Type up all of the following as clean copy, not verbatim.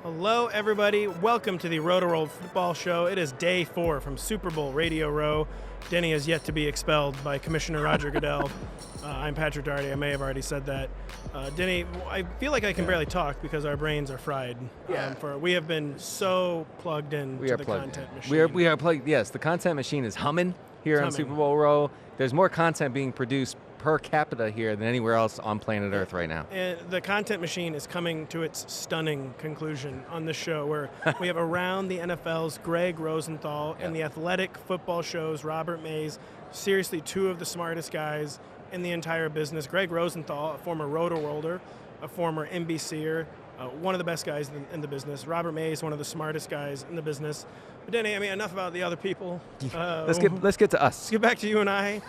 Hello, everybody. Welcome to the Rotoworld Football Show. It is day 4 from Super Bowl Radio Row. Denny has yet to be expelled by Commissioner Roger Goodell. I'm Patrick Daugherty. I may have already said that. Denny, I feel like I can barely talk because our brains are fried. We have been so plugged in to the content machine. We are plugged. Yes, the content machine is humming here on Super Bowl Row. There's more content being produced per capita here than anywhere else on planet Earth right now. And the content machine is coming to its stunning conclusion on this show where we have Around the NFL's Gregg Rosenthal and the Athletic Football Show's Robert Mays. Seriously, two of the smartest guys in the entire business. Gregg Rosenthal, a former Rotoworlder, a former NBCer, one of the best guys in the business. Robert Mays, one of the smartest guys in the business. But Denny, enough about the other people. Let's get to us. Let's get back to you and I.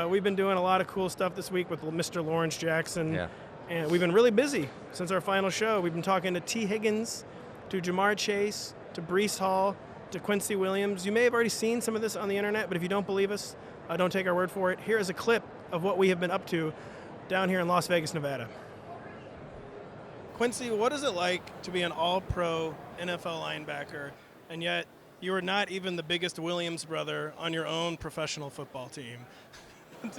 We've been doing a lot of cool stuff this week with Mr. Lawrence Jackson, and we've been really busy since our final show. We've been talking to Tee Higgins, to Jamar Chase, to Breece Hall, to Quincy Williams. You may have already seen some of this on the internet, but if you don't believe us, don't take our word for it. Here is a clip of what we have been up to down here in Las Vegas, Nevada. Quincy, what is it like to be an all-pro NFL linebacker, and yet you are not even the biggest Williams brother on your own professional football team? It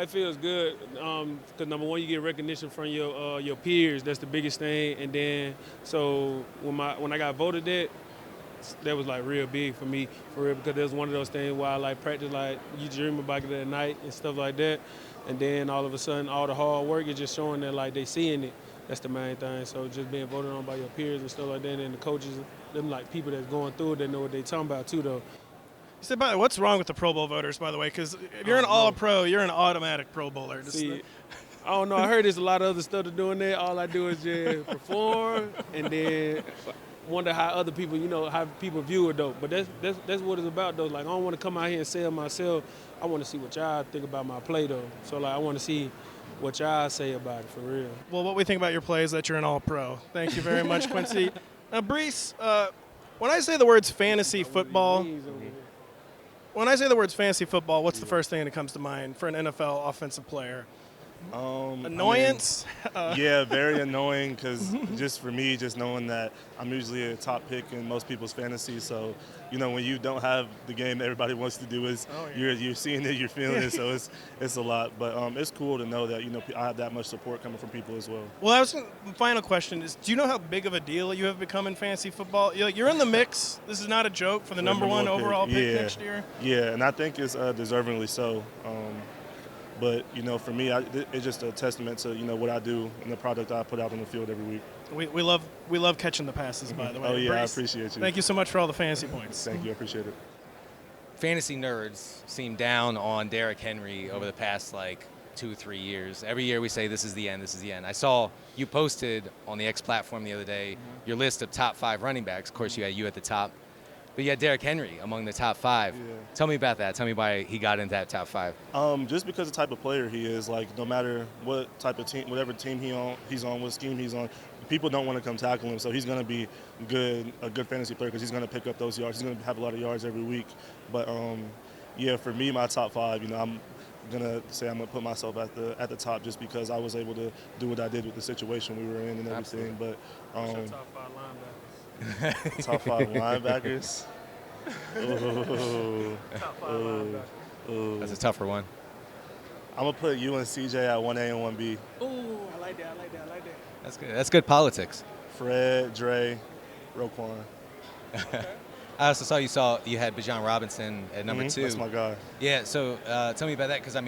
feels good because number one, you get recognition from your peers. That's the biggest thing. And then, so when I got voted that was like real big for me, for real, because it was one of those things where I like practice, like you dream about it at night and stuff like that. And then all of a sudden, all the hard work is just showing that like they seeing it. That's the main thing. So just being voted on by your peers and stuff like that, and the coaches, them like people that's going through it, they know what they talking about too, though. So, by the way, what's wrong with the Pro Bowl voters, by the way? Because if you're an all-pro, you're an automatic Pro Bowler. See, I don't know. I heard there's a lot of other stuff to doing there. All I do is just perform and then wonder how other people, how people view it, though. But that's what it's about, though. Like, I don't want to come out here and sell myself. I want to see what y'all think about my play, though. So, like, I want to see what y'all say about it, for real. Well, what we think about your play is that you're an all-pro. Thank you very much, Quincy. Now, Breece, when I say the words fantasy football... When I say the words fantasy football, what's the first thing that comes to mind for an NFL offensive player? Annoyance? Very annoying because just for me, just knowing that I'm usually a top pick in most people's fantasy. So, when you don't have the game that everybody wants to do is you're seeing it, you're feeling it. So it's a lot. But it's cool to know that, I have that much support coming from people as well. Well, the final question is, do you know how big of a deal you have become in fantasy football? You're in the mix. This is not a joke for the number one overall pick next year. Yeah, and I think it's deservingly so. But, for me, it's just a testament to, what I do and the product I put out on the field every week. We love catching the passes, by the way. Oh, yeah, Breece, I appreciate you. Thank you so much for all the fantasy points. Thank you. I appreciate it. Fantasy nerds seem down on Derrick Henry over the past, 2 or 3 years. Every year we say this is the end, this is the end. I saw you posted on the X platform the other day your list of top 5 running backs. Of course, you had you at the top. But you had Derrick Henry among the top 5. Yeah. Tell me about that. Tell me why he got into that top 5. Just because the type of player he is, no matter what type of team, whatever team he's on, what scheme he's on, people don't want to come tackle him. So he's going to be a good fantasy player because he's going to pick up those yards. He's going to have a lot of yards every week. But for me, my top 5, I'm gonna say I'm gonna put myself at the top just because I was able to do what I did with the situation we were in and everything. Absolutely. But top 5 linebackers. Top 5 linebackers. Ooh. Top 5 linebackers. Ooh. That's a tougher one. I'm gonna put you and CJ at 1A and 1B. Ooh, I like that. That's good. That's good politics. Fred, Dre, Roquan. Okay. I also saw you had Bijan Robinson at number 2. That's my guy. Yeah. So tell me about that because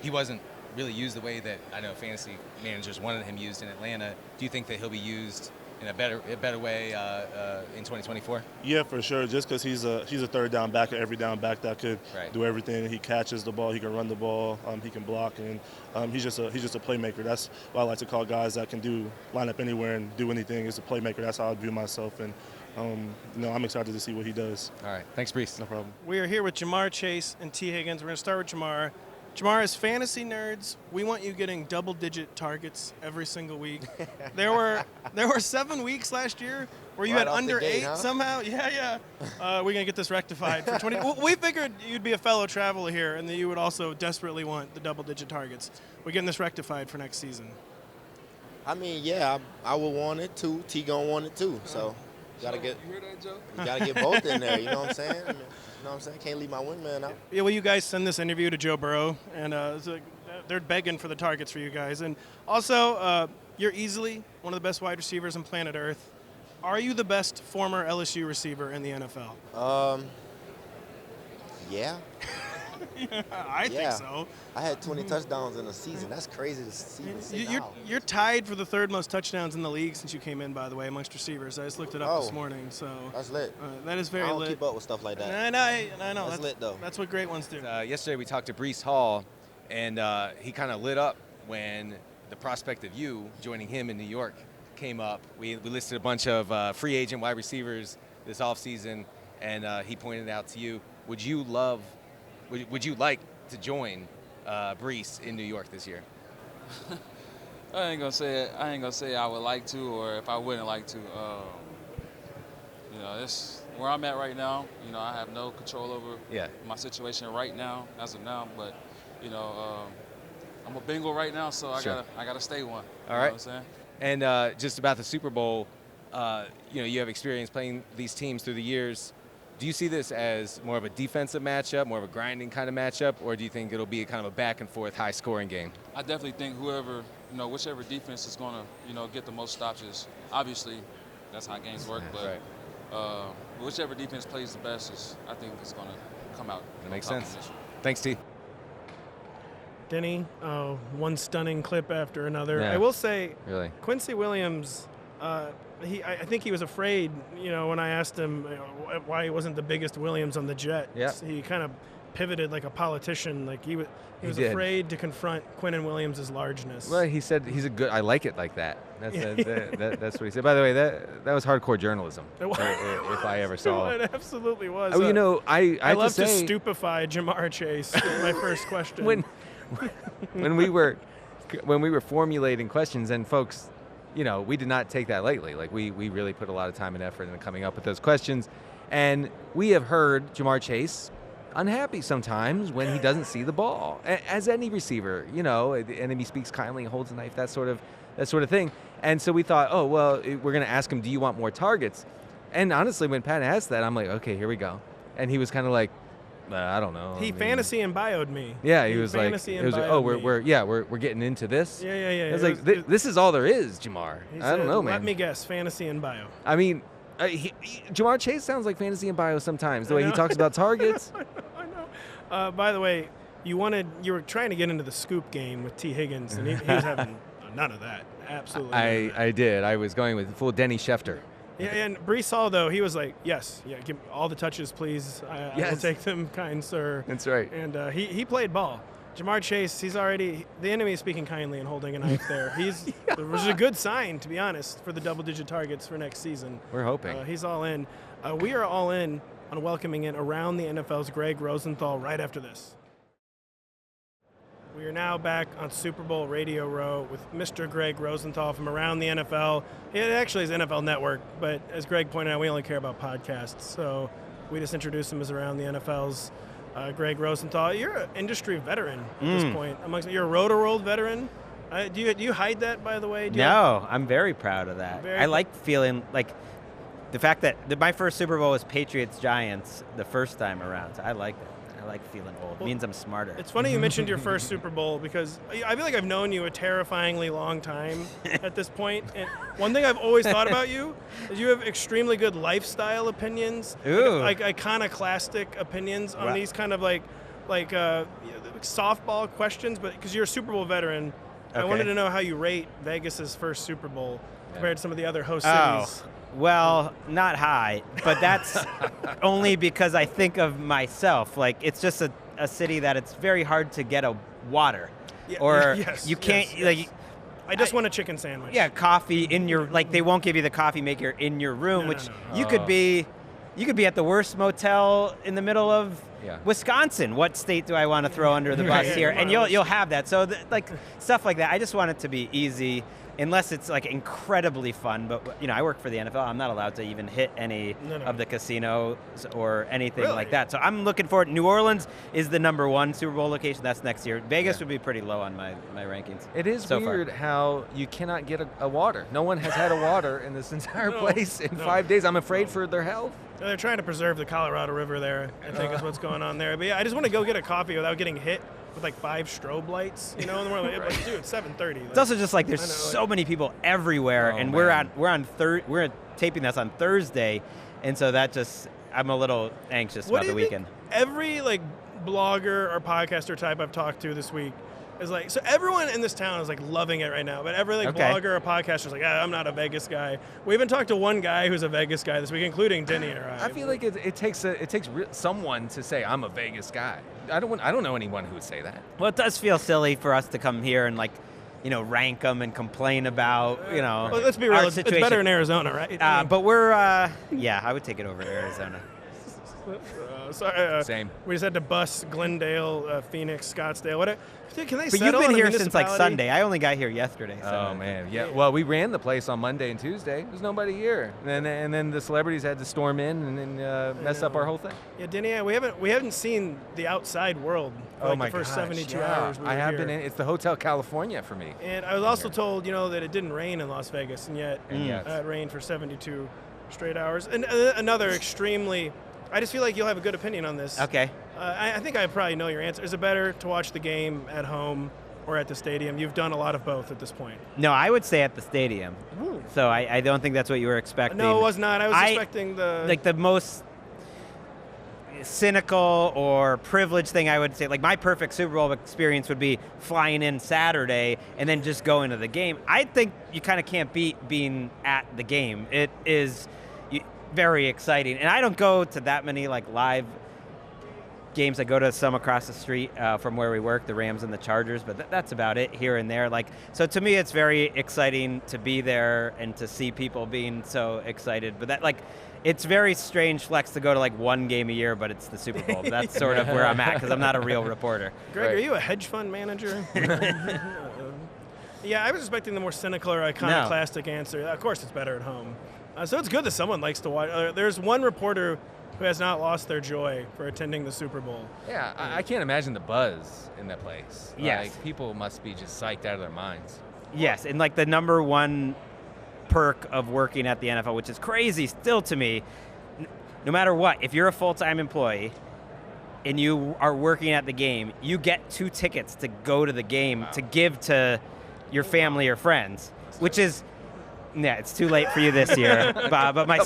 he wasn't really used the way that I know fantasy managers wanted him used in Atlanta. Do you think that he'll be used in a better way in 2024? Yeah, for sure. Just because he's a third down back, every down back that could do everything. He catches the ball, he can run the ball, he can block, and he's just a playmaker. That's what I like to call guys that can line up anywhere and do anything. Is a playmaker. That's how I view myself, and I'm excited to see what he does. All right, thanks, Breece. No problem. We are here with Jamar Chase and Tee Higgins. We're going to start with Jamar. Jamar, as fantasy nerds, we want you getting double-digit targets every single week. There were 7 weeks last year where you had under 8 somehow. Yeah. We're going to get this rectified for 20. We figured you'd be a fellow traveler here and that you would also desperately want the double-digit targets. We're getting this rectified for next season. I mean, yeah, I would want it too. T gonna want it too. So You hear that, Joe? you gotta get both in there. You know what I'm saying? I mean, you know what I'm saying? Can't leave my wingman out. Yeah, will you guys send this interview to Joe Burrow? And it's like, they're begging for the targets for you guys. And also, you're easily one of the best wide receivers on planet Earth. Are you the best former LSU receiver in the NFL? Yeah. I think so. I had 20 touchdowns in a season. That's crazy to see. You're tied for the third most touchdowns in the league since you came in, by the way, amongst receivers. I just looked it up this morning. So that's lit. That is very lit. I don't keep up with stuff like that. I know. That's lit, though. That's what great ones do. Yesterday we talked to Breece Hall, and he kind of lit up when the prospect of you joining him in New York came up. We listed a bunch of free agent wide receivers this offseason, and he pointed out to you, would you like to join Breece in New York this year? I ain't gonna say I would like to, or if I wouldn't like to. It's where I'm at right now. I have no control over my situation right now, as of now. But I'm a Bengal right now, so I gotta stay one. All right. You know what I'm saying? And just about the Super Bowl, you have experience playing these teams through the years. Do you see this as more of a defensive matchup, more of a grinding kind of matchup, or do you think it'll be a kind of a back-and-forth, high-scoring game? I definitely think whichever defense is going to, get the most stops. Obviously, that's how games work. But whichever defense plays the best I think it's going to come out. That makes sense. Thanks, T. Denny, one stunning clip after another. Yeah. I will say, Really? Quincy Williams, I think he was afraid, when I asked him why he wasn't the biggest Williams on the Jets. Yeah. He kind of pivoted like a politician. Like he was did. afraid to confront Quinnen Williams' largeness. Well, he said he's a good. I like it like that. That's what he said. By the way, that was hardcore journalism. If I ever saw it. It absolutely was. Oh, I love to to say, stupefy Jamar Chase. Was my first question. when we were formulating questions, and folks, we did not take that lightly. Like we really put a lot of time and effort into coming up with those questions, and we have heard Jamar Chase unhappy sometimes when he doesn't see the ball, as any receiver. The enemy speaks kindly, holds a knife, that sort of thing. And so we thought, oh well, we're going to ask him, do you want more targets? And honestly, when Pat asked that, I'm like, okay, here we go. And he was kind of like, I don't know. He fantasy and bio'd me. Yeah, he was like, oh, we're getting into this. Yeah. I was like, this is all there is, Jamar. I don't know, man. Let me guess, fantasy and bio. I mean, Jamar Chase sounds like fantasy and bio sometimes. The way he talks about targets. I know. By the way, you were trying to get into the scoop game with Tee Higgins, and he was having none of that. Absolutely. I did. I was going with full Denny Schefter. Yeah, and Breece Hall, though, he was like, yes, give me all the touches, please. I will take them, kind sir. That's right. And he played ball. Jamar Chase, the enemy is speaking kindly and holding a knife there. Which is a good sign, to be honest, for the double-digit targets for next season. We're hoping. He's all in. We are all in on welcoming in around the NFL's Gregg Rosenthal right after this. We are now back on Super Bowl Radio Row with Mr. Gregg Rosenthal from around the NFL. It actually is NFL Network, but as Greg pointed out, we only care about podcasts, so we just introduced him as around the NFL's Gregg Rosenthal. You're an industry veteran at this point. You're a Rotoworld veteran. Do you hide that, by the way? No, I'm very proud of that. I like feeling like the fact that my first Super Bowl was Patriots-Giants the first time around, so I like that. I like feeling old. It means I'm smarter. It's funny you mentioned your first Super Bowl because I feel like I've known you a terrifyingly long time at this point. And one thing I've always thought about you is you have extremely good lifestyle opinions, like iconoclastic opinions on these kind of like softball questions. But because you're a Super Bowl veteran, I wanted to know how you rate Vegas's first Super Bowl compared to some of the other host cities. Well, not high, but that's only because I think of myself. Like, it's just a city that it's very hard to get a water. You can't, I just want a chicken sandwich. Yeah, coffee in your, they won't give you the coffee maker in your room, you could be at the worst motel in the middle of Wisconsin. What state do I want to throw under the bus here? And you'll have that. So, stuff like that. I just want it to be easy. unless it's like incredibly fun. But I work for the NFL. I'm not allowed to even hit any of the casinos or anything like that. So I'm looking forward. New Orleans is the number 1 Super Bowl location. That's next year. Vegas would be pretty low on my rankings. It is so weird how you cannot get a water. No one has had a water in this entire place in 5 days. I'm afraid for their health. They're trying to preserve the Colorado River there, I think is what's going on there. But yeah, I just want to go get a coffee without getting hit with like 5 strobe lights, in the morning. Like, dude, it's 7:30. It's also just like there's so many people everywhere, and we're taping this on Thursday, and so that just I'm a little anxious about the weekend. Every like blogger or podcaster type I've talked to this week is like, so everyone in this town is like loving it right now, but every blogger or podcaster is like, I'm not a Vegas guy. We even talked to one guy who's a Vegas guy this week, including Denny or I. I feel like it takes someone to say I'm a Vegas guy. I don't know anyone who would say that. Well, it does feel silly for us to come here and rank them and complain about Well, let's be real. It's better in Arizona, right? But we're I would take it over to Arizona. Sorry, Same. We just had to bus Glendale, Phoenix, Scottsdale. What? Can they? But you've been here since like Sunday. I only got here yesterday. So. Oh man, yeah. Well, we ran the place on Monday and Tuesday. There's nobody here, and then the celebrities had to storm in and then mess up our whole thing. Yeah, Denny, we haven't seen the outside world for the first 72 hours. I have been in. It's the Hotel California for me. And I was also told, that it didn't rain in Las Vegas, and yet it rained for 72 straight hours. And another extremely. I just feel like you'll have a good opinion on this. Okay. I think I probably know your answer. Is it better to watch the game at home or at the stadium? You've done a lot of both at this point. No, I would say at the stadium. Ooh. So I don't think that's what you were expecting. No, it was not. I was expecting the most cynical or privileged thing I would say. Like my perfect Super Bowl experience would be flying in Saturday and then just going to the game. I think you kind of can't beat being at the game. It is very exciting, and I don't go to that many live games. I go to some across the street from where we work, the Rams and the Chargers, but that's about it here and there. So to me, it's very exciting to be there and to see people being so excited. But that it's very strange flex to go to one game a year, but it's the Super Bowl. That's sort of where I'm at because I'm not a real reporter. Greg, are you a hedge fund manager? Yeah, I was expecting the more cynical or iconoclastic answer. Of course, it's better at home. So it's good that someone likes to watch. There's one reporter who has not lost their joy for attending the Super Bowl. Yeah, I can't imagine the buzz in that place. Yes. People must be just psyched out of their minds. Yes, and the number one perk of working at the NFL, which is crazy still to me, no matter what, if you're a full-time employee and you are working at the game, you get 2 tickets to go to the game to give to your family or friends, which is... Yeah, it's too late for you this year. But my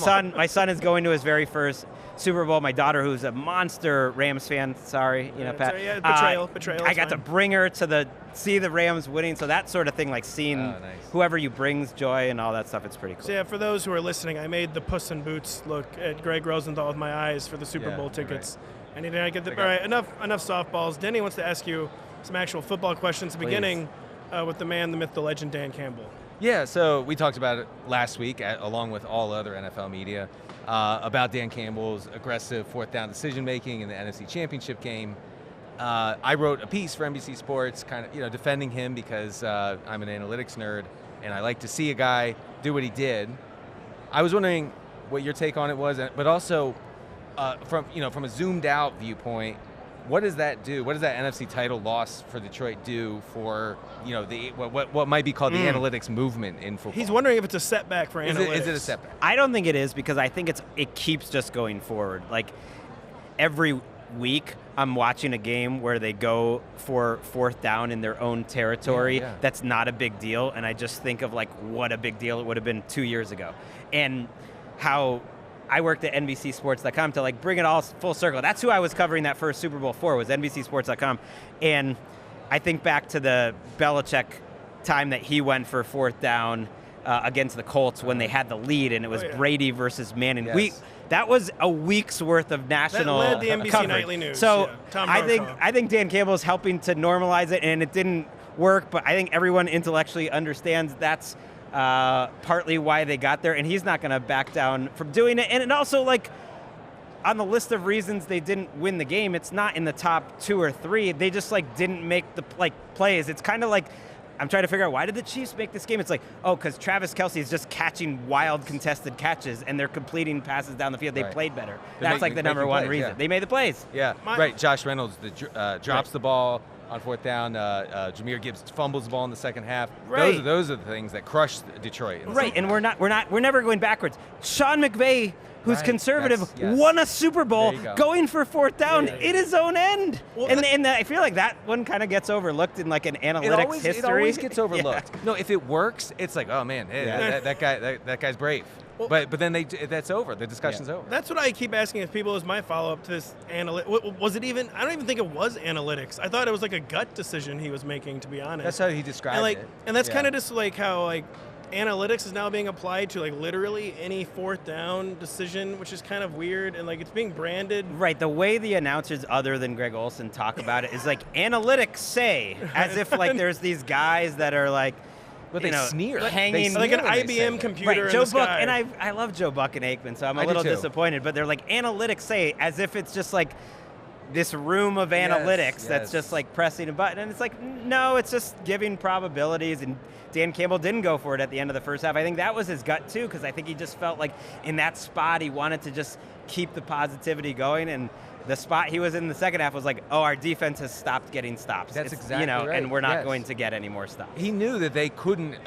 son is going to his very first Super Bowl. My daughter, who's a monster Rams fan, sorry, Pat. Betrayal. I got to bring her to see the Rams winning, so that sort of thing, seeing whoever you brings joy and all that stuff, it's pretty cool. So yeah, for those who are listening, I made the Puss in Boots look at Gregg Rosenthal with my eyes for the Super Bowl tickets. Right. And I get all right, enough softballs. Denny wants to ask you some actual football questions, beginning with the man, the myth, the legend, Dan Campbell. Yeah, so we talked about it last week, along with all other NFL media, about Dan Campbell's aggressive fourth down decision-making in the NFC Championship game. I wrote a piece for NBC Sports, kind of, defending him because I'm an analytics nerd, and I like to see a guy do what he did. I was wondering what your take on it was, but also from a zoomed-out viewpoint, what does that do? What does that NFC title loss for Detroit do for what might be called the analytics movement in football? He's wondering if it's a setback for analytics. Is it a setback? I don't think it is because I think it keeps just going forward. Every week, I'm watching a game where they go for fourth down in their own territory. Yeah. That's not a big deal, and I just think of what a big deal it would have been 2 years ago, and how. I worked at NBCSports.com to bring it all full circle. That's who I was covering that first Super Bowl for, was NBCSports.com. And I think back to the Belichick time that he went for fourth down against the Colts when they had the lead, and it was Brady versus Manning. Yes. That was a week's worth of national that led the NBC coverage. Nightly News. So Tom I think Dan Campbell is helping to normalize it, and it didn't work, but I think everyone intellectually understands that's partly why they got there, and he's not going to back down from doing it. And also, on the list of reasons they didn't win the game, it's not in the top 2 or 3. They just didn't make the plays. It's kind of I'm trying to figure out, why did the Chiefs make this game? It's like, because Travis Kelce is just catching wild contested catches, and they're completing passes down the field. They played better. That's like the number one reason. Yeah. They made the plays. Yeah, right. Josh Reynolds drops the ball on fourth down. Jahmyr Gibbs fumbles the ball in the second half. Right. Those are the things that crushed Detroit. Right, and we're never going backwards. Sean McVay, who's conservative, won a Super Bowl going for fourth down in his own end. Well, and I feel like that one kind of gets overlooked in like an analytics history. It always gets overlooked. No, if it works, it's like, oh man, that guy's brave. Well, but then that's over. The discussion's over. That's what I keep asking people as my follow-up to this was it even? I don't even think it was analytics. I thought it was like a gut decision he was making, to be honest. That's how he described it. And that's kind of just like how like analytics is now being applied to like literally any fourth down decision, which is kind of weird, and like it's being branded. Right. The way the announcers other than Greg Olsen talk about it is like analytics say, as if like there's these guys that are like. But they sneer. Hanging like an IBM computer in Joe the sky. Buck, and I love Joe Buck and Aikman, so I'm a little disappointed. But they're like, analytics say, as if it's just like this room of analytics that's just like pressing a button. And it's like, no, it's just giving probabilities. And Dan Campbell didn't go for it at the end of the first half. I think that was his gut, too, because I think he just felt like in that spot he wanted to just keep the positivity going. And the spot he was in the second half was like, our defense has stopped getting stops. That's exactly right. And we're not going to get any more stops. He knew that they couldn't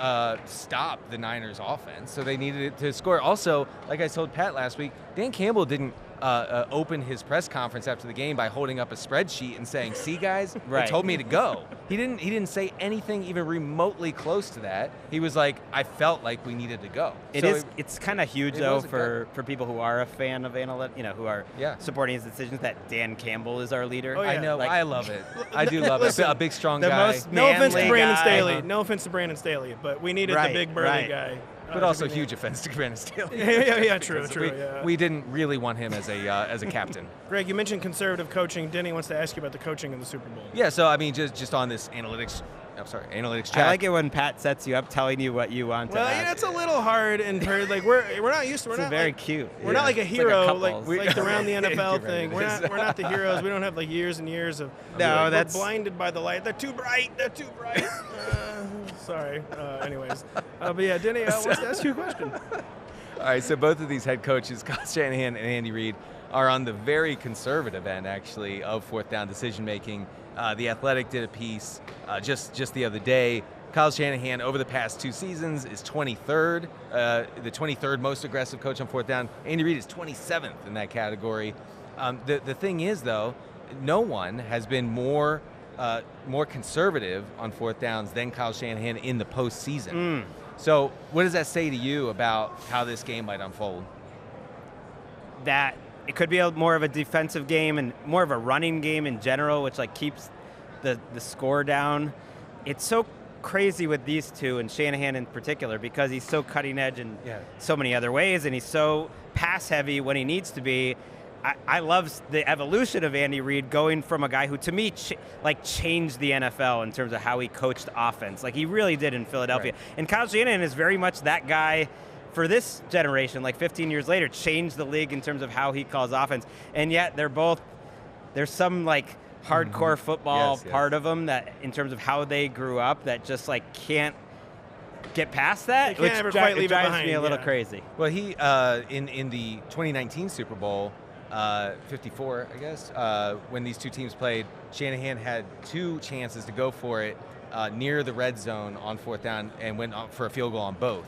stop the Niners' offense, so they needed it to score. Also, like I told Pat last week, Dan Campbell didn't open his press conference after the game by holding up a spreadsheet and saying, "See, guys, they told me to go." He didn't say anything even remotely close to that. He was like, "I felt like we needed to go." It's kind of huge though for people who are a fan of analytics, who are supporting his decisions, that Dan Campbell is our leader. Oh, yeah. I know, I love it. I do love it. A big, strong guy. No offense to Brandon Staley. No offense to Brandon Staley, but we needed the big burly guy. But also huge offense to Brandon Staley. True. We didn't really want him as a captain. Greg, you mentioned conservative coaching. Denny wants to ask you about the coaching in the Super Bowl. Yeah, so I mean, just on this analytics chat. I like it when Pat sets you up, telling you what you want to ask. Well, it's a little hard, and like we're not used to. We're it's not very like, cute. We're not like a hero, like around the NFL right. thing. We're not the heroes. We don't have like years and years of. That's we're blinded by the light. They're too bright. Sorry. Anyways, but yeah, Denny wants to ask you a question. All right, so both of these head coaches, Kyle Shanahan and Andy Reid, are on the very conservative end, actually, of fourth down decision making. The Athletic did a piece just the other day. Kyle Shanahan, over the past 2 seasons, is 23rd, the 23rd most aggressive coach on fourth down. Andy Reid is 27th in that category. The thing is, though, no one has been more conservative on fourth downs than Kyle Shanahan in the postseason. So what does that say to you about how this game might unfold? That it could be more of a defensive game and more of a running game in general, which like keeps the score down. It's so crazy with these two, and Shanahan in particular, because he's so cutting edge in so many other ways, and he's so pass heavy when he needs to be. I love the evolution of Andy Reid going from a guy who, to me, changed the NFL in terms of how he coached offense. Like, he really did in Philadelphia. Right. And Kyle Shanahan is very much that guy for this generation, like 15 years later, changed the league in terms of how he calls offense. And yet there's some, like, hardcore football part of them that, in terms of how they grew up, that just, like, can't get past that, which drives me a little crazy. Well, he, in the 2019 Super Bowl, 54, I guess, when these two teams played, Shanahan had 2 chances to go for it near the red zone on fourth down and went for a field goal on both.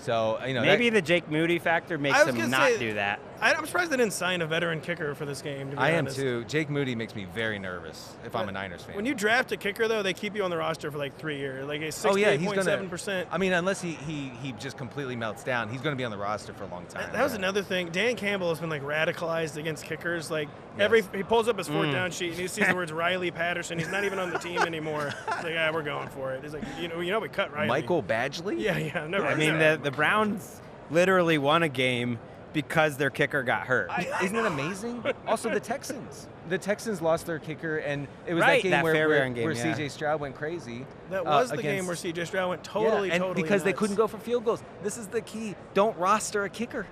So, maybe the Jake Moody factor makes him not do that. I'm surprised they didn't sign a veteran kicker for this game, to be honest. Am too. Jake Moody makes me very nervous if I'm a Niners fan. When you draft a kicker, though, they keep you on the roster for like 3 years. Like a 68.7%. I mean, unless he just completely melts down, he's going to be on the roster for a long time. That was another thing. Dan Campbell has been like radicalized against kickers. Like he pulls up his fourth down sheet and he sees the words Riley Patterson. He's not even on the team anymore. He's like, we're going for it. He's like, we cut Riley. Michael Badgley? Yeah, never. I mean, the Browns literally won a game because their kicker got hurt. Isn't it amazing? Also, the Texans lost their kicker, and it was that game where C.J. Stroud went crazy. That was the game where C.J. Stroud went totally because they nuts. couldn't go for field goals. This is the key. Don't roster a kicker.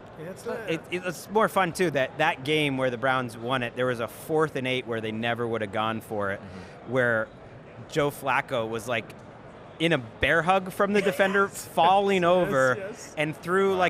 It's more fun, too, that game where the Browns won it, there was a 4th and 8 where they never would have gone for it, where Joe Flacco was like in a bear hug from the defender, falling over, and threw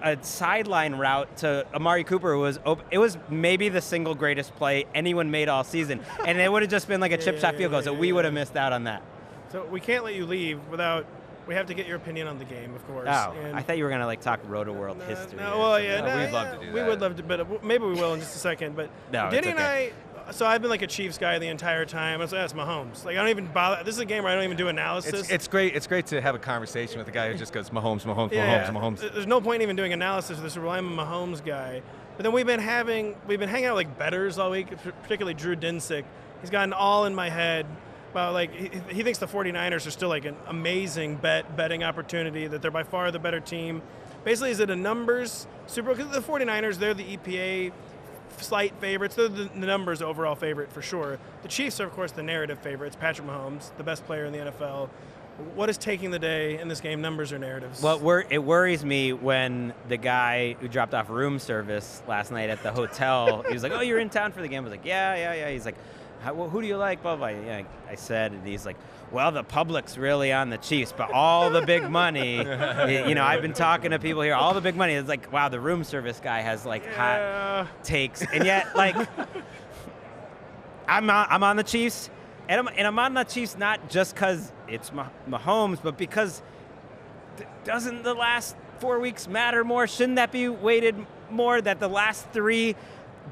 a sideline route to Amari Cooper. Who was open. It was maybe the single greatest play anyone made all season, and it would have just been like a chip shot field goal. So we would have missed out on that. So we can't let you leave without. We have to get your opinion on the game, of course. Oh, I thought you were gonna talk Rotoworld history. No, well, we'd love to do that. We would love to, but maybe we will in just a second. But Denny and I. So I've been like a Chiefs guy the entire time. I was like, that's Mahomes. Like I don't even bother. This is a game where I don't even do analysis. It's great. It's great to have a conversation with a guy who just goes Mahomes. Mahomes. There's no point even doing analysis of this. I'm a Mahomes guy. But then we've been hanging out like bettors all week, particularly Drew Dinsick. He's gotten all in my head about like he thinks the 49ers are still like an amazing betting opportunity, that they're by far the better team. Basically, is it a numbers Super Bowl? Because the 49ers, they're the EPA slight favorites. They're the numbers overall favorite for sure. The Chiefs are, of course, the narrative favorites. Patrick Mahomes, the best player in the NFL. What is taking the day in this game, numbers or narratives? Well, it worries me when the guy who dropped off room service last night at the hotel, he was like, oh, you're in town for the game? I was like, yeah. He's like, who do you like? Blah, blah. Yeah, I said, and he's like, well, the public's really on the Chiefs, but all the big money, I've been talking to people here, all the big money. It's like, wow, the room service guy has hot takes. And yet, I'm on the Chiefs, and I'm on the Chiefs not just because it's Mahomes, but because doesn't the last 4 weeks matter more? Shouldn't that be weighted more, that the last 3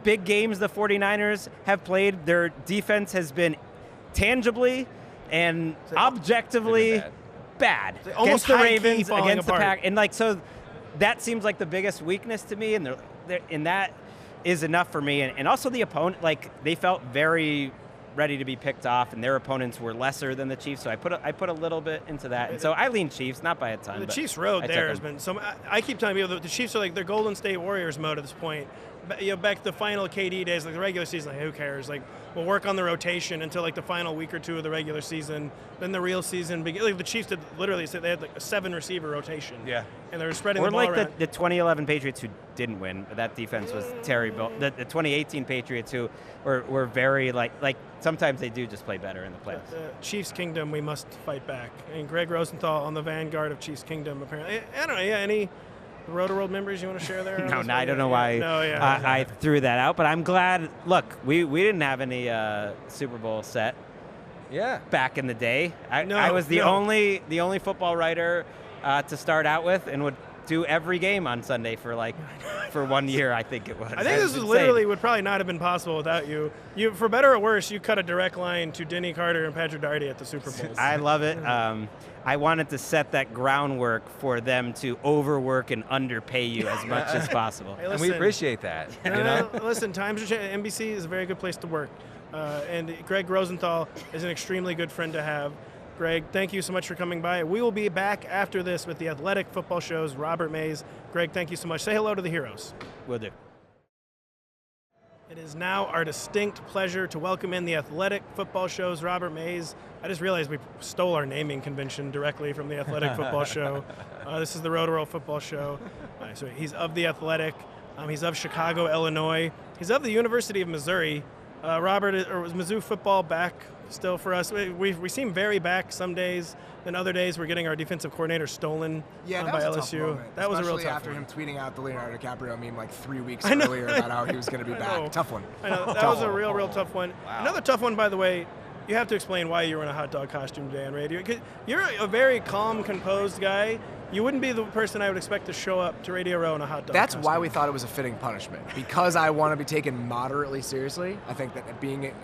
big games the 49ers have played, their defense has been tangibly and objectively bad against the Ravens, against the Pack, and so that seems like the biggest weakness to me, and that is enough for me. And also the opponent, they felt very ready to be picked off, and their opponents were lesser than the Chiefs, so I put a little bit into that, and so I lean Chiefs, not by a ton. The Chiefs road there has been so. I keep telling people that the Chiefs are like their Golden State Warriors mode at this point. Back to the final KD days, like the regular season, who cares? We'll work on the rotation until the final week or two of the regular season. Then the real season begins. The Chiefs did literally say they had a 7 receiver rotation. Yeah, and they were spreading the ball around. The 2011 Patriots who didn't win. That defense was terrible. The 2018 Patriots who were very sometimes they do just play better in the playoffs. Chiefs Kingdom, we must fight back. And Gregg Rosenthal on the vanguard of Chiefs Kingdom. Apparently, I don't know. Yeah, any Rotoworld members you want to share there? No, I don't know why I threw that out, but I'm glad. Look, we didn't have any Super Bowl set. Yeah. Back in the day, I was the only football writer to start out with, and would do every game on Sunday for 1 year, I think it was. I think this was literally would probably not have been possible without you. You, for better or worse, you cut a direct line to Denny Carter and Patrick Daugherty at the Super Bowl. I love it. I wanted to set that groundwork for them to overwork and underpay you as much as possible. Hey, listen, and we appreciate that. Listen, times are changing. NBC is a very good place to work. And Gregg Rosenthal is an extremely good friend to have. Gregg, thank you so much for coming by. We will be back after this with the Athletic Football Show's Robert Mays. Gregg, thank you so much. Say hello to the heroes. Will do. It is now our distinct pleasure to welcome in the Athletic Football Show's Robert Mays. I just realized we stole our naming convention directly from the Athletic Football Show. This is the Rotoworld Football Show. So he's of the Athletic. He's of Chicago, Illinois. He's of the University of Missouri. Robert, was Mizzou football back still for us? We seem very back some days. Then other days we're getting our defensive coordinator stolen by LSU. Tough moment, that was a real tough after one. him tweeting out the Leonardo DiCaprio meme 3 weeks earlier about how he was going to be back. Tough one. I know. That was a real tough one. Wow. Another tough one, by the way. You have to explain why you were in a hot dog costume today on radio. You're a very calm, composed guy. You wouldn't be the person I would expect to show up to Radio Row in a hot dog That's costume. why we thought it was a fitting punishment. Because I want to be taken moderately seriously, I think that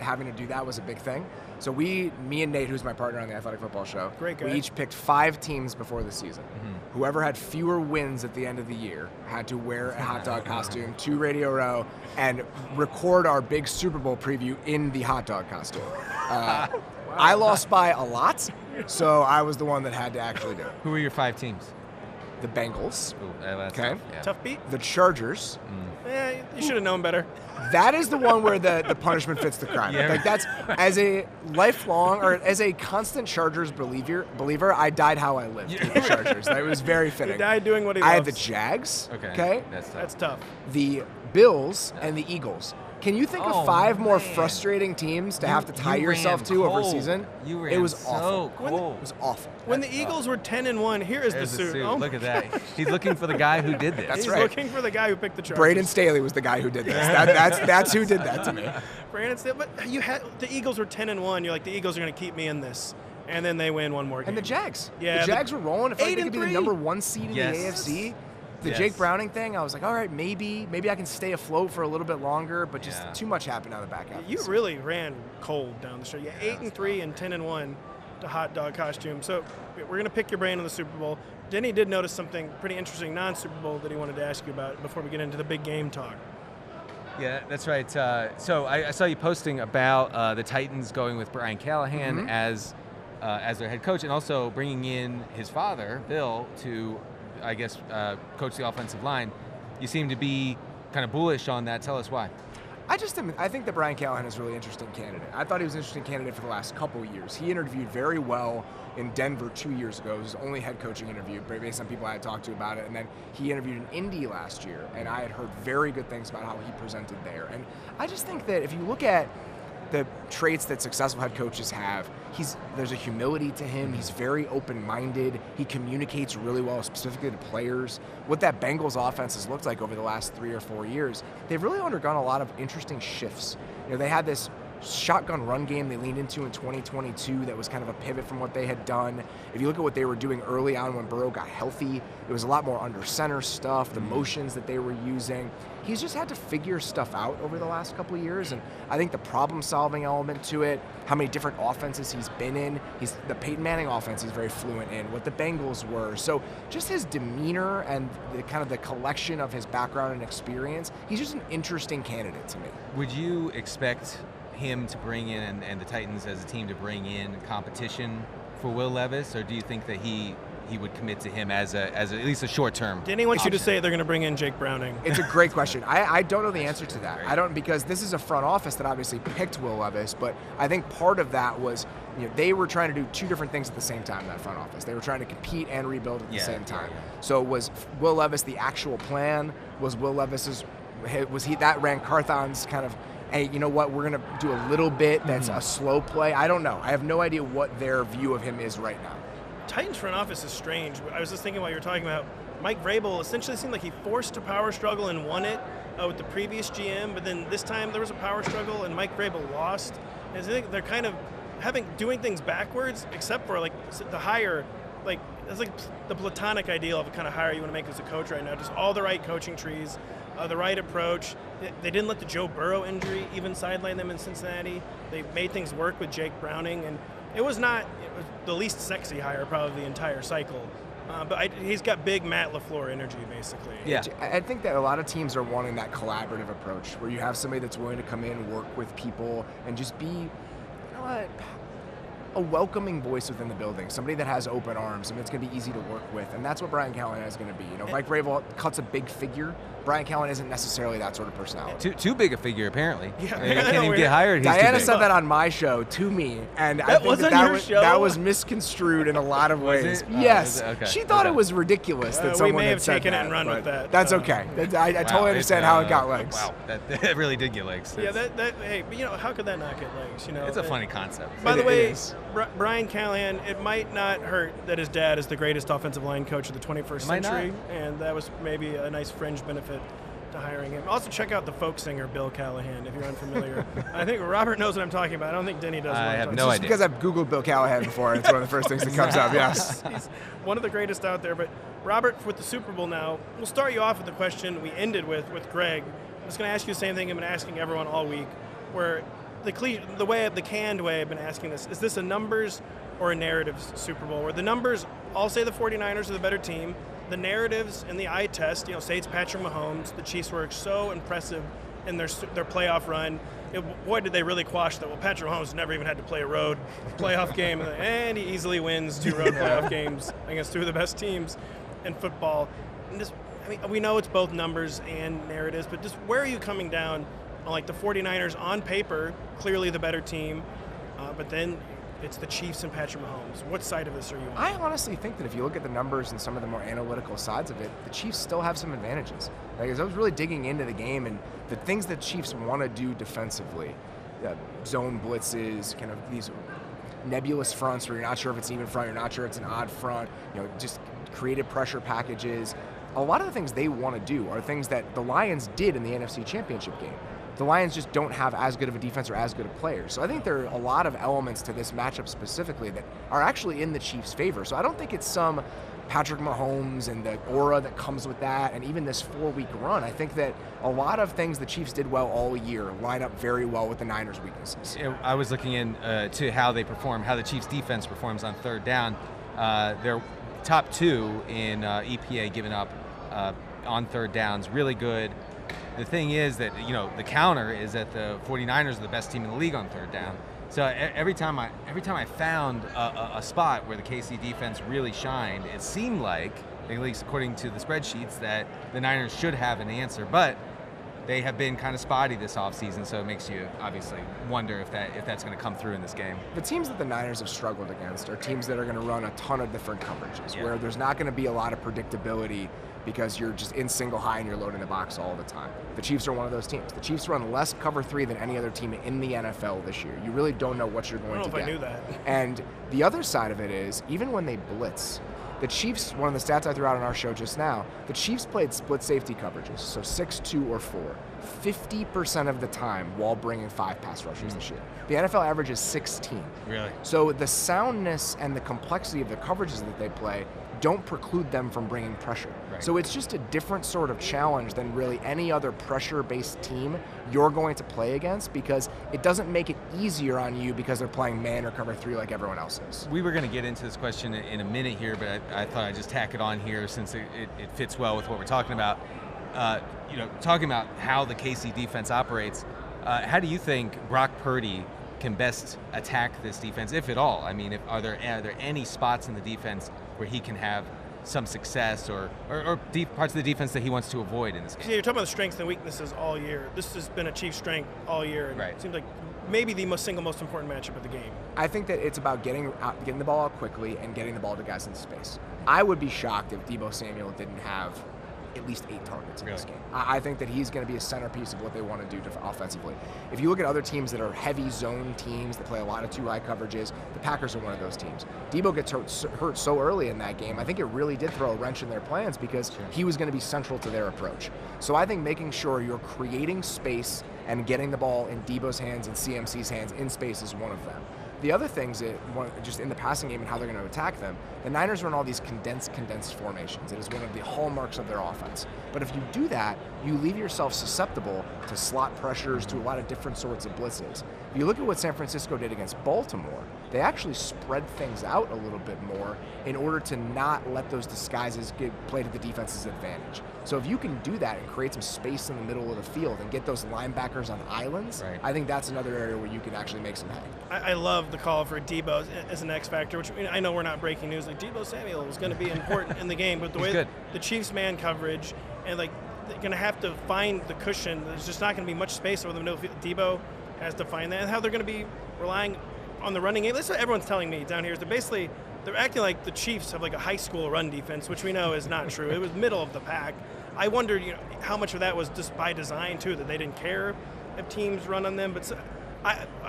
having to do that was a big thing. So me and Nate, who's my partner on the Athletic Football Show, Great guy. We each picked 5 teams before the season. Mm-hmm. Whoever had fewer wins at the end of the year had to wear a hot dog costume to Radio Row and record our big Super Bowl preview in the hot dog costume. Wow. I lost by a lot, so I was the one that had to actually do it. Who were your 5 teams? The Bengals. Ooh, that's okay. Tough, yeah. Tough beat? The Chargers. Yeah, you should have known better. That is the one where the punishment fits the crime. Yeah. That's, as a lifelong, or as a constant Chargers believer, I died how I lived with the Chargers. It was very fitting. He died doing what he loves. I had the Jags. Okay. That's tough. That's tough. The Bills and the Eagles. Can you think of 5 more frustrating teams to have to tie yourself to over a season? It was awful. Cold. It was awful. When the Eagles were 10-1, here is the suit. Oh Look at that. He's looking for the guy who did this. He's looking for the guy who picked the Chargers. Braden Staley was the guy who did this. That's who did that to me. Brandon Staley, but the Eagles were 10-1. You're like, the Eagles are going to keep me in this. And then they win one more game. And the Jags. Yeah, the Jags were rolling. If they could be the 8-3. number 1 seed in the AFC. The Jake Browning thing, I was like, all right, maybe I can stay afloat for a little bit longer, but just too much happened on the back half. You really ran cold down the stretch. Yeah, 8-3 and 10-1 to hot dog costume. So we're going to pick your brain on the Super Bowl. Denny did notice something pretty interesting non-Super Bowl that he wanted to ask you about before we get into the big game talk. Yeah, that's right. So I saw you posting about the Titans going with Brian Callahan as their head coach, and also bringing in his father, Bill, to, I guess, coach the offensive line. You seem to be kind of bullish on that. Tell us why. I think that Brian Callahan is a really interesting candidate. I thought he was an interesting candidate for the last couple of years. He interviewed very well in Denver 2 years ago. It was his only head coaching interview, based on people I had talked to about it. And then he interviewed in Indy last year, and I had heard very good things about how he presented there. And I just think that if you look at the traits that successful head coaches have, there's a humility to him. He's very open-minded. He communicates really well, specifically to players. What that Bengals offense has looked like over the last 3 or 4 years, they've really undergone a lot of interesting shifts. They had this shotgun run game they leaned into in 2022 that was kind of a pivot from what they had done. If you look at what they were doing early on when Burrow got healthy, it was a lot more under center stuff, the motions that they were using. He's just had to figure stuff out over the last couple of years, and I think the problem-solving element to it, how many different offenses he's been in, the Peyton Manning offense he's very fluent in, what the Bengals were. So just his demeanor and the collection of his background and experience, he's just an interesting candidate to me. Would you expect him to bring in, and the Titans as a team to bring in competition for Will Levis, or do you think that he would commit to him as at least a short term? Denny wants you to say they're going to bring in Jake Browning. It's a great question. I don't know the answer to that. I don't, because this is a front office that obviously picked Will Levis, but I think part of that was they were trying to do 2 different things at the same time in that front office. They were trying to compete and rebuild at the same time. So was Will Levis the actual plan? Was Will Levis's that ran Carthon's kind of, hey, you know what, we're going to do a little bit that's a slow play? I don't know. I have no idea what their view of him is right now. Titans front office is strange. I was just thinking while you were talking about Mike Vrabel essentially seemed like he forced a power struggle and won it with the previous GM, but then this time there was a power struggle and Mike Vrabel lost. And I think they're kind of doing things backwards, except for the hire, it's like the platonic ideal of a kind of hire you want to make as a coach right now. Just all the right coaching trees, the right approach. They didn't let the Joe Burrow injury even sideline them in Cincinnati. They made things work with Jake Browning, and it was the least sexy hire probably the entire cycle. But he's got big Matt LaFleur energy, basically. Yeah. I think that a lot of teams are wanting that collaborative approach where you have somebody that's willing to come in, work with people, and just be, a welcoming voice within the building, somebody that has open arms, and it's going to be easy to work with, and that's what Brian Callahan is going to be. Mike Vrabel cuts a big figure. Brian Callahan isn't necessarily that sort of personality. Too big a figure, apparently. Yeah, he can't even get hired. Diana said that on my show to me, and I think that was misconstrued in a lot of ways. Yes, she thought it was ridiculous that someone had said that. We may have taken it and run with that. That's okay. I totally understand how it got legs. Wow, that really did get legs. Yeah, hey, but how could that not get legs? It's a funny concept. By the way, Brian Callahan, it might not hurt that his dad is the greatest offensive line coach of the 21st century, and that was maybe a nice fringe benefit to hiring him. Also, check out the folk singer Bill Callahan if you're unfamiliar. I think Robert knows what I'm talking about. I don't think Denny does. I have no idea. Because I've Googled Bill Callahan before, and it's one of the first things that comes up. Yes, he's one of the greatest out there. But Robert, with the Super Bowl now, we'll start you off with the question we ended with Gregg. I'm just going to ask you the same thing I've been asking everyone all week, where the canned way I've been asking this, is this a numbers or a narratives Super Bowl? Where the numbers all say the 49ers are the better team, the narratives and the eye test, say it's Patrick Mahomes, the Chiefs were so impressive in their playoff run. Boy, did they really quash that. Well, Patrick Mahomes never even had to play a road playoff game, and he easily wins 2 road playoff games against 2 of the best teams in football. And we know it's both numbers and narratives, but just where are you coming down on the 49ers on paper, clearly the better team, but then it's the Chiefs and Patrick Mahomes. What side of this are you on? I honestly think that if you look at the numbers and some of the more analytical sides of it, the Chiefs still have some advantages. Like, as I was really digging into the game and the things that Chiefs want to do defensively, zone blitzes, kind of these nebulous fronts where you're not sure if it's an even front, you're not sure it's an odd front, just creative pressure packages. A lot of the things they want to do are things that the Lions did in the NFC Championship game. The Lions just don't have as good of a defense or as good of players. So I think there are a lot of elements to this matchup specifically that are actually in the Chiefs' favor. So I don't think it's some Patrick Mahomes and the aura that comes with that and even this 4-week run. I think that a lot of things the Chiefs did well all year line up very well with the Niners' weaknesses. I was looking into how they perform, how the Chiefs' defense performs on third down. They're top 2 in EPA given up on third downs, really good. The thing is that, the counter is that the 49ers are the best team in the league on third down. So every time I found a spot where the KC defense really shined, it seemed like, at least according to the spreadsheets, that the Niners should have an answer. But they have been kind of spotty this offseason, so it makes you obviously wonder if that's going to come through in this game. The teams that the Niners have struggled against are teams that are going to run a ton of different coverages, where there's not going to be a lot of predictability because you're just in single high and you're loading the box all the time. The Chiefs are one of those teams. The Chiefs run less cover 3 than any other team in the NFL this year. You really don't know what you're going to get. I don't know if I knew that. And the other side of it is, even when they blitz, the Chiefs, one of the stats I threw out on our show just now, the Chiefs played split safety coverages, so 6, 2, or 4, 50% of the time while bringing 5 pass rushers this year. The NFL average is 16. Really? So the soundness and the complexity of the coverages that they play don't preclude them from bringing pressure. Right. So it's just a different sort of challenge than really any other pressure-based team you're going to play against, because it doesn't make it easier on you because they're playing man or cover 3 like everyone else is. We were going to get into this question in a minute here, but I thought I'd just tack it on here since it fits well with what we're talking about. Talking about how the KC defense operates, how do you think Brock Purdy can best attack this defense, if at all? I mean, are there any spots in the defense where he can have some success or deep parts of the defense that he wants to avoid in this game? Yeah, you're talking about the strengths and weaknesses all year. This has been a Chiefs strength all year. And It seems like maybe the single most important matchup of the game. I think that it's about getting the ball out quickly and getting the ball to guys in space. I would be shocked if Deebo Samuel didn't have at least 8 targets in this game. I think that he's going to be a centerpiece of what they want to do offensively. If you look at other teams that are heavy zone teams that play a lot of 2 high coverages, the Packers are one of those teams. Deebo gets hurt so early in that game, I think it really did throw a wrench in their plans because he was going to be central to their approach. So I think making sure you're creating space and getting the ball in Deebo's hands and CMC's hands in space is one of them. The other things, just in the passing game and how they're going to attack them, the Niners run all these condensed formations. It is one of the hallmarks of their offense. But if you do that, you leave yourself susceptible to slot pressures, to a lot of different sorts of blitzes. If you look at what San Francisco did against Baltimore, they actually spread things out a little bit more in order to not let those disguises get played to the defense's advantage. So if you can do that and create some space in the middle of the field and get those linebackers on islands, I think that's another area where you can actually make some hay. I love the call for Deebo as an X factor, which I know we're not breaking news. Like Deebo Samuel is going to be important in the game, but the way the Chiefs man coverage and they're going to have to find the cushion. There's just not going to be much space over the middle. Deebo has to find that, and how they're going to be relying on the running game. That's what everyone's telling me down here. Is they're acting like the Chiefs have like a high school run defense, which we know is not true. It was middle of the pack. I wondered, how much of that was just by design too, that they didn't care if teams run on them. But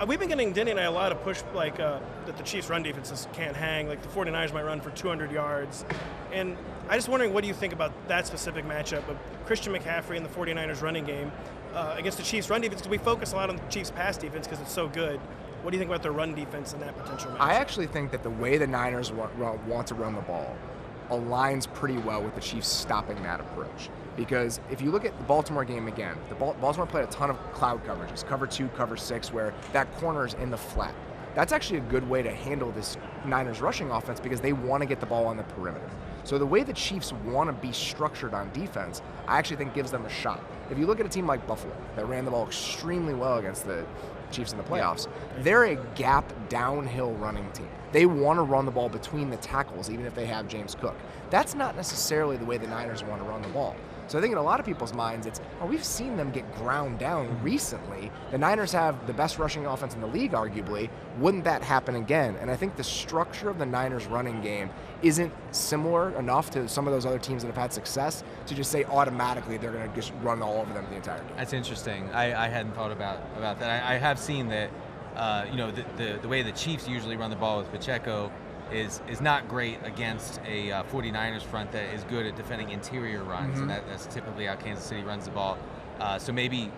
we've been getting Denny and I a lot of push, that the Chiefs' run defenses can't hang. Like the 49ers might run for 200 yards, and I just wondering, what do you think about that specific matchup of Christian McCaffrey and the 49ers running game against the Chiefs' run defense? Because we focus a lot on the Chiefs' pass defense because it's so good. What do you think about their run defense in that potential matchup? I actually think that the way the Niners want to run the ball aligns pretty well with the Chiefs stopping that approach. Because if you look at the Baltimore game again, Baltimore played a ton of cloud coverages, cover 2, cover 6, where that corner is in the flat. That's actually a good way to handle this Niners rushing offense because they want to get the ball on the perimeter. So the way the Chiefs want to be structured on defense, I actually think gives them a shot. If you look at a team like Buffalo that ran the ball extremely well against the Chiefs in the playoffs. They're a gap downhill running team. They want to run the ball between the tackles, even if they have James Cook. That's not necessarily the way the Niners want to run the ball. So I think in a lot of people's minds, it's, we've seen them get ground down recently. The Niners have the best rushing offense in the league, arguably. Wouldn't that happen again? And I think the structure of the Niners running game isn't similar enough to some of those other teams that have had success to just say automatically they're going to just run all over them the entire game. That's interesting. I hadn't thought about that. I have seen that, the way the Chiefs usually run the ball with Pacheco is not great against a 49ers front that is good at defending interior runs, and that's typically how Kansas City runs the ball. So maybe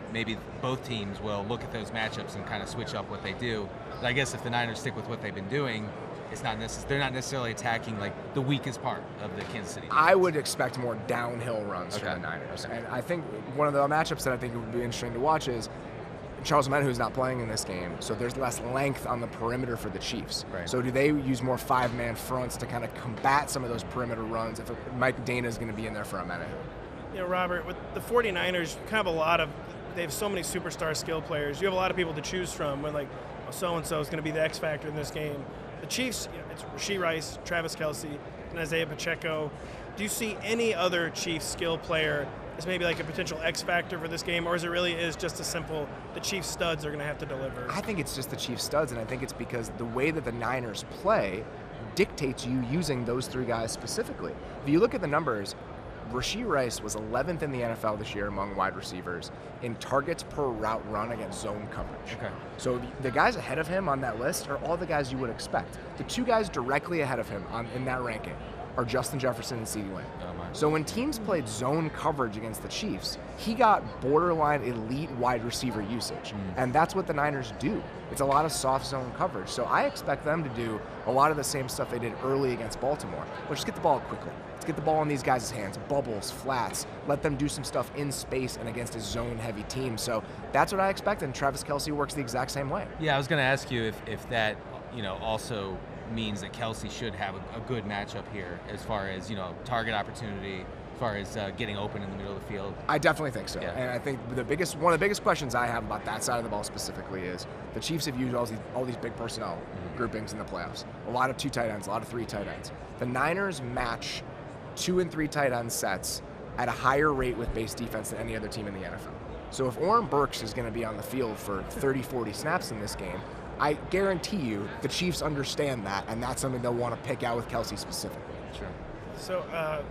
both teams will look at those matchups and kind of switch up what they do. But I guess if the Niners stick with what they've been doing, they're not necessarily attacking like the weakest part of the Kansas City defense. I would expect more downhill runs from the Niners. And I think one of the matchups that I think would be interesting to watch is Charles Omenihu is not playing in this game, so there's less length on the perimeter for the Chiefs. Right. So do they use more five-man fronts to kind of combat some of those perimeter runs if Mike Dana is going to be in there for Omenihu? You know, Robert, with the 49ers, you kind of they have so many superstar skill players. You have a lot of people to choose from when, like, so-and-so is going to be the X factor in this game. The Chiefs, it's Rashee Rice, Travis Kelce, and Isaiah Pacheco. Do you see any other Chiefs skill player as maybe like a potential X factor for this game, or is it really just a simple, the Chiefs studs are going to have to deliver? I think it's just the Chiefs studs, and I think it's because the way that the Niners play dictates you using those three guys specifically. If you look at the numbers, Rashee Rice was 11th in the NFL this year among wide receivers in targets per route run against zone coverage. Okay. So the guys ahead of him on that list are all the guys you would expect. The two guys directly ahead of him in that ranking are Justin Jefferson and CeeDee Lamb. So when teams played zone coverage against the Chiefs, he got borderline elite wide receiver usage. And that's what the Niners do. It's a lot of soft zone coverage. So I expect them to do a lot of the same stuff they did early against Baltimore. But just get the ball quickly. Let's get the ball in these guys' hands, bubbles, flats. Let them do some stuff in space and against a zone-heavy team. So that's what I expect, and Travis Kelce works the exact same way. Yeah, I was going to ask you if that, also means that Kelce should have a good matchup here as far as, target opportunity, as far as getting open in the middle of the field. I definitely think so. Yeah. And I think one of the biggest questions I have about that side of the ball specifically is the Chiefs have used all these big personnel groupings in the playoffs. A lot of 2 tight ends, a lot of 3 tight ends. The Niners match 2 and 3 tight end sets at a higher rate with base defense than any other team in the NFL. So if Oren Burks is going to be on the field for 30, 40 snaps in this game, I guarantee you the Chiefs understand that, and that's something they'll want to pick out with Kelce specifically. Sure. So,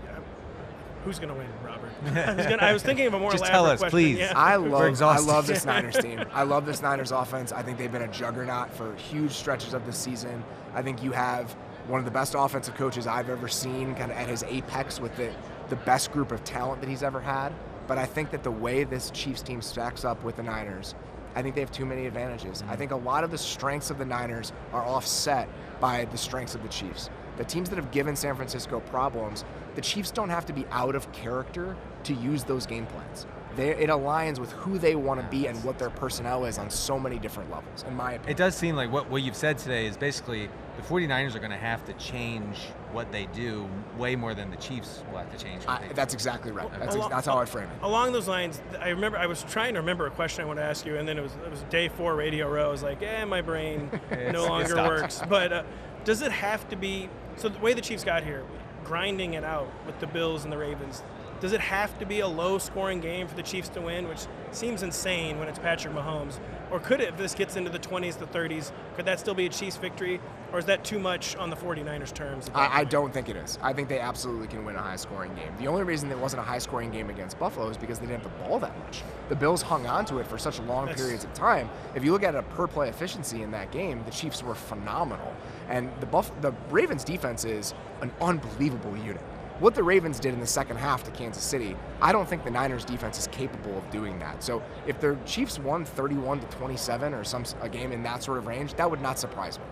who's going to win, Robert? I was thinking of a more Just elaborate tell us, question. please. Yeah. I love this Niners team. I love this Niners offense. I think they've been a juggernaut for huge stretches of the season. I think you have one of the best offensive coaches I've ever seen, kind of at his apex with the best group of talent that he's ever had. But I think that the way this Chiefs team stacks up with the Niners, I think they have too many advantages. I think a lot of the strengths of the Niners are offset by the strengths of the Chiefs. The teams that have given San Francisco problems, the Chiefs don't have to be out of character to use those game plans. It aligns with who they want to be and what their personnel is on so many different levels, in my opinion. It does seem like what you've said today is basically the 49ers are going to have to change what they do way more than the Chiefs will have to change what they do. That's exactly right. That's how I frame it. Along those lines, I was trying to remember a question I wanted to ask you, and then it was day 4 Radio Row. I was like, my brain no longer works. But does it have to be, so the way the Chiefs got here, grinding it out with the Bills and the Ravens, does it have to be a low-scoring game for the Chiefs to win, which seems insane when it's Patrick Mahomes? Or could it, if this gets into the 20s, the 30s, could that still be a Chiefs victory? Or is that too much on the 49ers' terms? I don't think it is. I think they absolutely can win a high-scoring game. The only reason it wasn't a high-scoring game against Buffalo is because they didn't have the ball that much. The Bills hung on to it for such long periods of time. If you look at a per-play efficiency in that game, the Chiefs were phenomenal. And the Ravens' defense is an unbelievable unit. What the Ravens did in the second half to Kansas City, I don't think the Niners defense is capable of doing that. So if the Chiefs won 31-27 or a game in that sort of range, that would not surprise me.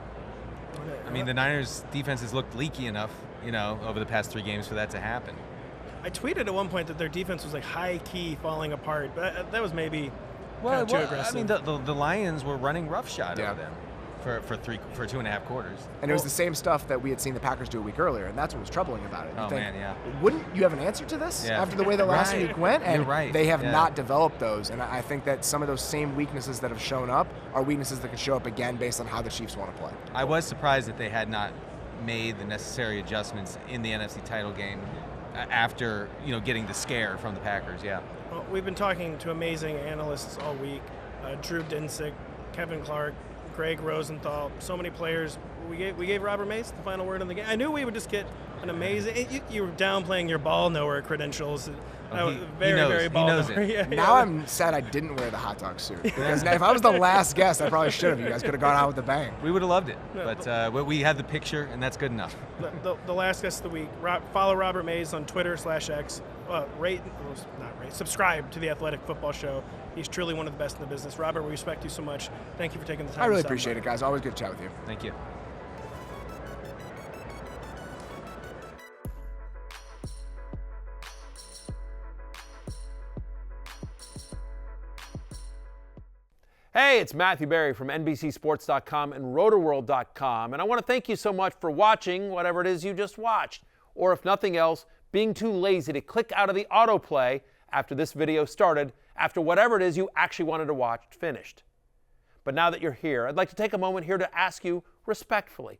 I mean, the Niners defense has looked leaky enough, over the past 3 games for that to happen. I tweeted at one point that their defense was like high-key falling apart, but that was maybe too aggressive. I mean, the Lions were running roughshod over them. for 2.5 quarters. And it was the same stuff that we had seen the Packers do a week earlier, and that's what was troubling about it. You think, man, yeah. Wouldn't you have an answer to this after the way the last week went? And You're right. they have not developed those. And I think that some of those same weaknesses that have shown up are weaknesses that can show up again based on how the Chiefs want to play. I was surprised that they had not made the necessary adjustments in the NFC title game after getting the scare from the Packers. Yeah. Well, we've been talking to amazing analysts all week. Drew Dinsick, Kevin Clark, Gregg Rosenthal, so many players. We gave Robert Mays the final word on the game. I knew we would just get an amazing. You were downplaying your ball knower credentials. Very ball knower. Yeah, now I'm sad I didn't wear the hot dog suit, because if I was the last guest, I probably should have. You guys could have gone out with a bang. We would have loved it, but we had the picture, and that's good enough. The last guest of the week. Follow Robert Mays on Twitter/X. Subscribe to the Athletic Football Show. He's truly one of the best in the business. Robert, we respect you so much. Thank you for taking the time. I really appreciate it, guys. Always good to chat with you. Thank you. Hey, it's Matthew Berry from NBCSports.com and Rotoworld.com, and I want to thank you so much for watching whatever it is you just watched, or if nothing else, being too lazy to click out of the autoplay after this video started, after whatever it is you actually wanted to watch finished. But now that you're here, I'd like to take a moment here to ask you respectfully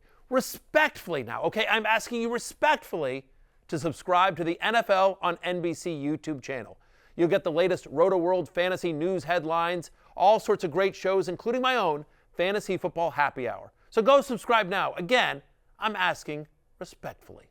now, okay? I'm asking you respectfully to subscribe to the NFL on NBC YouTube channel. You'll get the latest Rotoworld fantasy news headlines, all sorts of great shows, including my own Fantasy Football Happy Hour. So go subscribe now. Again, I'm asking respectfully.